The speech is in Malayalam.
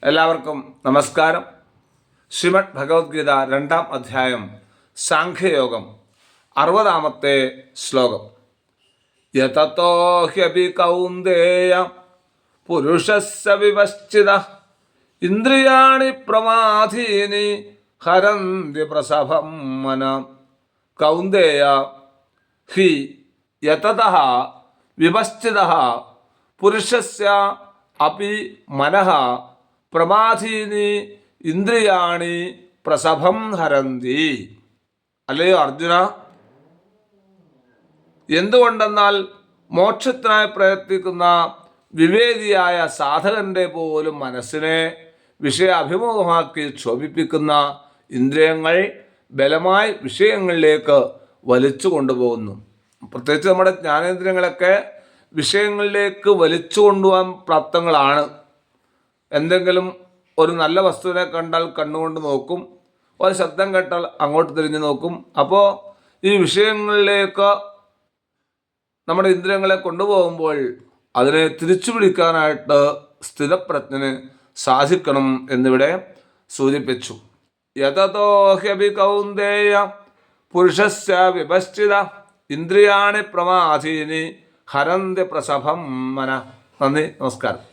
എല്ലാവർക്കും നമസ്കാരം. ശ്രീമദ് ഭഗവത്ഗീത 2-ാം അധ്യായം സാഖ്യയോഗം 60-ാമത്തെ ശ്ലോകം. യതതോ ഹ്യപി കൗന്ദേയ പുരുഷസ്യ വിപശ്ചിതഃ ഇന്ദ്രിയാണി പ്രമാഥീനി ഹരന്തി പ്രസഭം മനഃ. കൗന്ദേയ ഹി യതതഃ വിപശ്ചിതഃ പുരുഷസ്യ അപി മനഃ പ്രമാഥീനി ഇന്ദ്രിയാണി പ്രസഭം ഹരന്തി. അല്ലയോ അർജുന, എന്തുകൊണ്ടെന്നാൽ മോക്ഷത്തിനായി പ്രയത്നിക്കുന്ന വിവേകിയായ സാധകന്റെ പോലും മനസ്സിനെ വിഷയാഭിമുഖമാക്കി ക്ഷോഭിപ്പിക്കുന്ന ഇന്ദ്രിയങ്ങൾ ബലമായി വിഷയങ്ങളിലേക്ക് വലിച്ചു കൊണ്ടുപോകുന്നു. പ്രത്യേകിച്ച് നമ്മുടെ ജ്ഞാനേന്ദ്രിയങ്ങളൊക്കെ വിഷയങ്ങളിലേക്ക് വലിച്ചു കൊണ്ടുപോകാൻ പ്രാപ്തങ്ങളാണ്. എന്തെങ്കിലും ഒരു നല്ല വസ്തുവിനെ കണ്ടാൽ കണ്ണുകൊണ്ട് നോക്കും, ഒരു ശബ്ദം കേട്ടാൽ അങ്ങോട്ട് തിരിഞ്ഞു നോക്കും. അപ്പോൾ ഈ വിഷയങ്ങളിലേക്ക് നമ്മുടെ ഇന്ദ്രിയങ്ങളെ കൊണ്ടുപോകുമ്പോൾ അതിനെ തിരിച്ചു പിടിക്കാനായിട്ട് സ്ഥിതപ്രജ്ഞന് സാധിക്കണം എന്നിവിടെ സൂചിപ്പിച്ചു. യതതോ ഹ്യപി കൗന്ദേയ പുരുഷസ്യ വിപശ്ചിത ഇന്ദ്രിയാണി പ്രമാഥീനി ഹരന്തി പ്രസഭം മനഃ. നന്ദി, നമസ്കാരം.